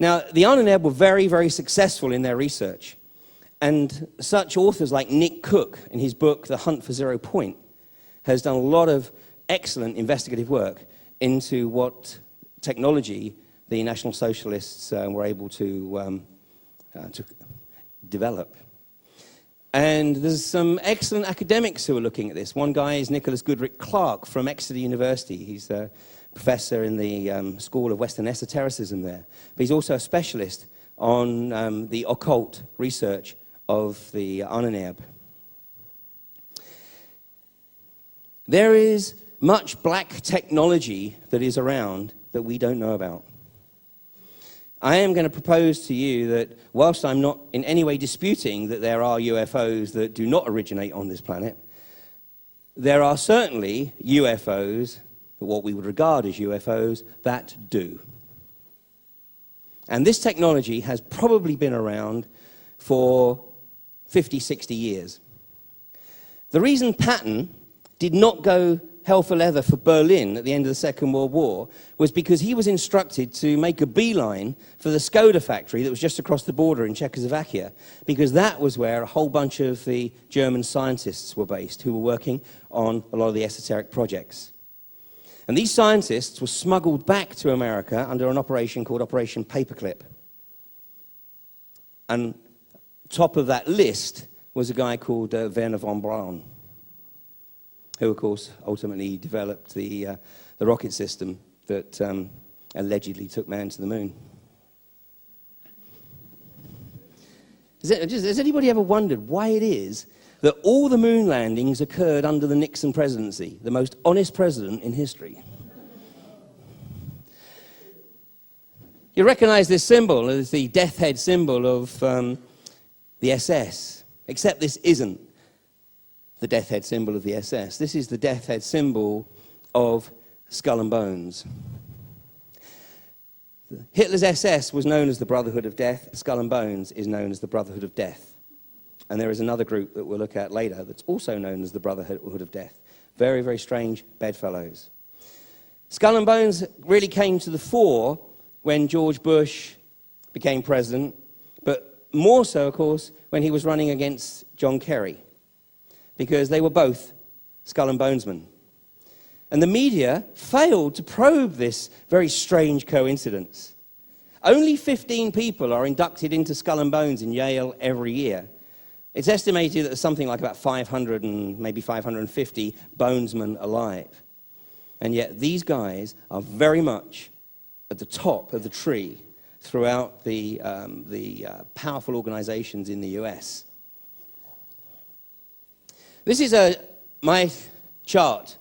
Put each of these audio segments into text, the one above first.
Now, the UNNEB were very, very successful in their research. And such authors like Nick Cook, in his book, The Hunt for Zero Point, has done a lot of excellent investigative work into what technology the National Socialists were able to develop. And there's some excellent academics who are looking at this. One guy is Nicholas Goodrich Clark from Exeter University. He's a professor in the School of Western Esotericism there. But he's also a specialist on the occult research of the UNNEB. There is much black technology that is around that we don't know about. I am going to propose to you that whilst I'm not in any way disputing that there are UFOs that do not originate on this planet, there are certainly UFOs, what we would regard as UFOs, that do. And this technology has probably been around for 50, 60 years. The reason Patton did not go hell for leather for Berlin at the end of the Second World War was because he was instructed to make a beeline for the Skoda factory that was just across the border in Czechoslovakia, because that was where a whole bunch of the German scientists were based who were working on a lot of the esoteric projects. And these scientists were smuggled back to America under an operation called Operation Paperclip. And top of that list was a guy called Werner von Braun, who, of course, ultimately developed the rocket system that allegedly took man to the moon. Has anybody ever wondered why it is that all the moon landings occurred under the Nixon presidency, the most honest president in history? You recognize this symbol as the death head symbol of the SS, except this isn't the death head symbol of the SS. This is the death head symbol of Skull and Bones. Hitler's SS was known as the Brotherhood of Death. Skull and Bones is known as the Brotherhood of Death. And there is another group that we'll look at later that's also known as the Brotherhood of Death. Very, very strange bedfellows. Skull and Bones really came to the fore when George Bush became president, but more so, of course, when he was running against John Kerry, because they were both Skull and Bonesmen. And the media failed to probe this very strange coincidence. Only 15 people are inducted into Skull and Bones in Yale every year. It's estimated that there's something like about 500 and maybe 550 Bonesmen alive. And yet these guys are very much at the top of the tree throughout the powerful organizations in the US. This is my chart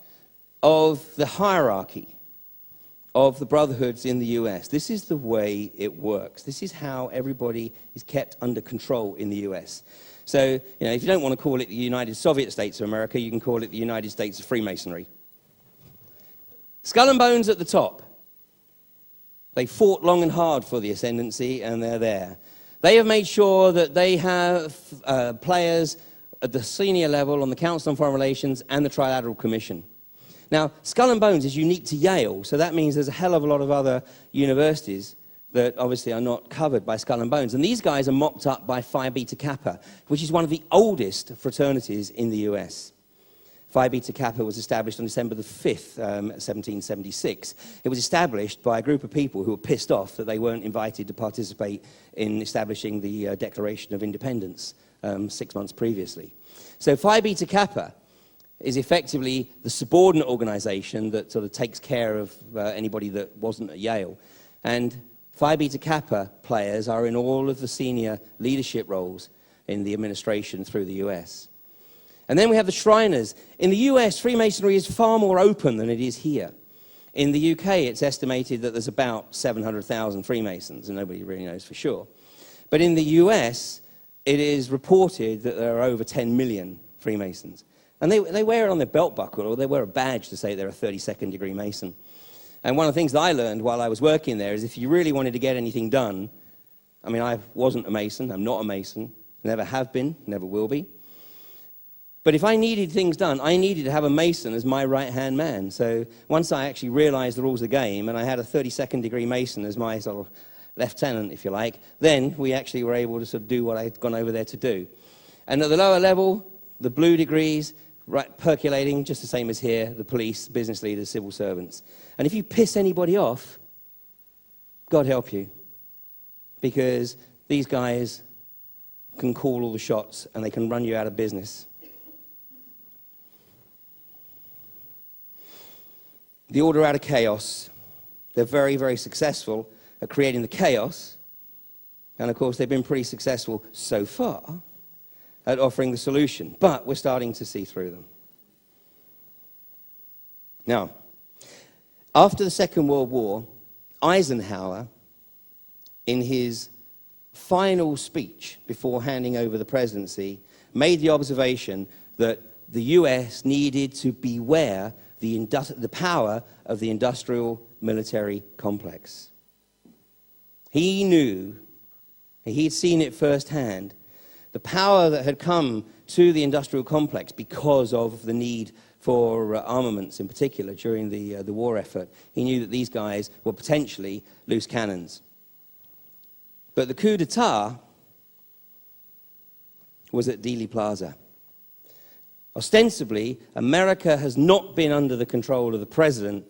of the hierarchy of the brotherhoods in the US. This is the way it works. This is how everybody is kept under control in the US. So, if you don't want to call it the United Soviet States of America, you can call it the United States of Freemasonry. Skull and Bones at the top. They fought long and hard for the ascendancy, and they're there. They have made sure that they have players at the senior level on the Council on Foreign Relations and the Trilateral Commission. Now, Skull and Bones is unique to Yale, so that means there's a hell of a lot of other universities that obviously are not covered by Skull and Bones. And these guys are mopped up by Phi Beta Kappa, which is one of the oldest fraternities in the US. Phi Beta Kappa was established on December the 5th, 1776. It was established by a group of people who were pissed off that they weren't invited to participate in establishing the Declaration of Independence 6 months previously. So Phi Beta Kappa is effectively the subordinate organization that sort of takes care of anybody that wasn't at Yale. And Phi Beta Kappa players are in all of the senior leadership roles in the administration through the US. And then we have the Shriners. In the US, Freemasonry is far more open than it is here. In the UK, it's estimated that there's about 700,000 Freemasons, and nobody really knows for sure. But in the US, it is reported that there are over 10 million Freemasons. And they wear it on their belt buckle, or they wear a badge to say they're a 32nd degree Mason. And one of the things that I learned while I was working there is if you really wanted to get anything done, I mean, I wasn't a Mason, I'm not a Mason, never have been, never will be. But if I needed things done, I needed to have a Mason as my right-hand man. So once I actually realized the rules of the game, and I had a 32nd degree Mason as my sort of lieutenant, if you like, then we actually were able to sort of do what I'd gone over there to do. And at the lower level, the blue degrees, right, percolating, just the same as here, the police, business leaders, civil servants. And if you piss anybody off, God help you, because these guys can call all the shots and they can run you out of business. The order out of chaos. They're very, very successful at creating the chaos. And of course, they've been pretty successful so far at offering the solution. But we're starting to see through them. Now, after the Second World War, Eisenhower, in his final speech before handing over the presidency, made the observation that the US needed to beware the power of the industrial military complex. He knew, he'd seen it firsthand, the power that had come to the industrial complex because of the need for armaments in particular during the war effort. He knew that these guys were potentially loose cannons. But the coup d'etat was at Dealey Plaza. Ostensibly, America has not been under the control of the president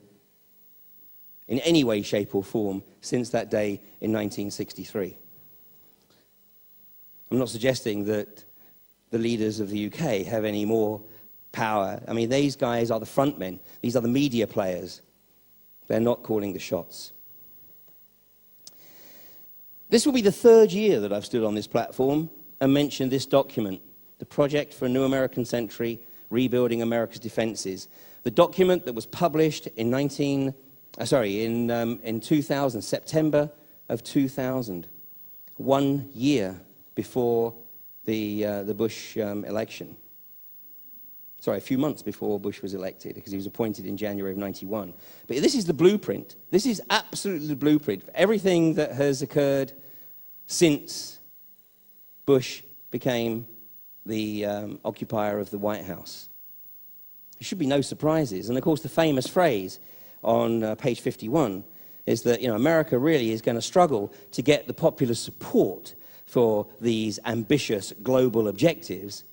in any way, shape, or form since that day in 1963. I'm not suggesting that the leaders of the UK have any more power. I mean, these guys are the front men. These are the media players. They're not calling the shots. This will be the third year that I've stood on this platform and mentioned this document, the Project for a New American Century, Rebuilding America's Defenses. The document that was published in 2000, September of 2000, 1 year before the Bush election. Sorry, a few months before Bush was elected, because he was appointed in January of 91. But this is the blueprint. This is absolutely the blueprint for everything that has occurred since Bush became the occupier of the White House. There should be no surprises. And of course, the famous phrase on page 51 is that, America really is going to struggle to get the popular support for these ambitious global objectives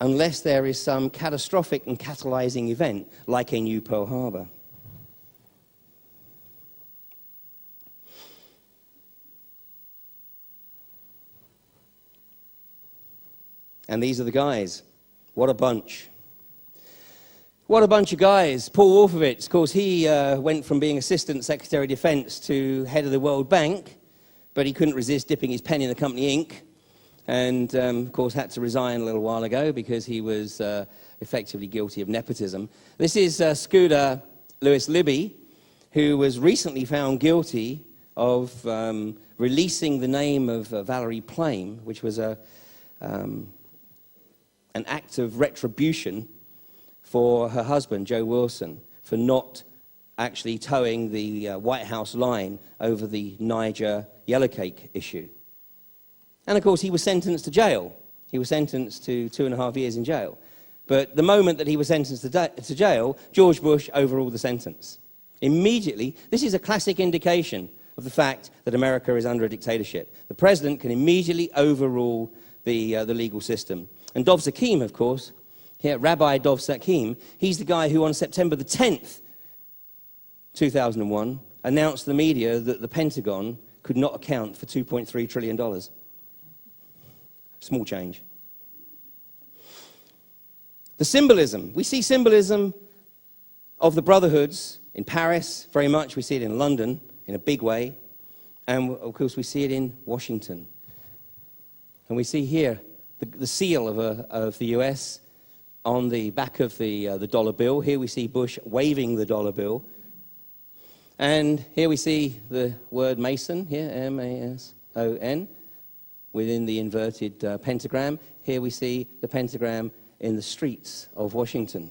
unless there is some catastrophic and catalyzing event like a new Pearl Harbor. And these are the guys. What a bunch. What a bunch of guys. Paul Wolfowitz, of course, he went from being Assistant Secretary of Defense to head of the World Bank, but he couldn't resist dipping his pen in the company ink, and, of course, had to resign a little while ago because he was effectively guilty of nepotism. This is Scooter Lewis Libby, who was recently found guilty of releasing the name of Valerie Plame, which was an act of retribution for her husband, Joe Wilson, for not actually towing the White House line over the Niger yellowcake issue. And, of course, he was sentenced to jail. He was sentenced to 2.5 years in jail. But the moment that he was sentenced to jail, George Bush overruled the sentence. Immediately, this is a classic indication of the fact that America is under a dictatorship. The president can immediately overrule the legal system. And Dov Zakheim, of course, here, Rabbi Dov Zakheim, he's the guy who on September the 10th, 2001, announced to the media that the Pentagon could not account for $2.3 trillion. Small change. The symbolism. We see symbolism of the brotherhoods in Paris, very much. We see it in London in a big way. And, of course, we see it in Washington. And we see here the seal of the US on the back of the dollar bill. Here we see Bush waving the dollar bill. And here we see the word Mason, here, M-A-S-O-N, within the inverted pentagram. Here we see the pentagram in the streets of Washington.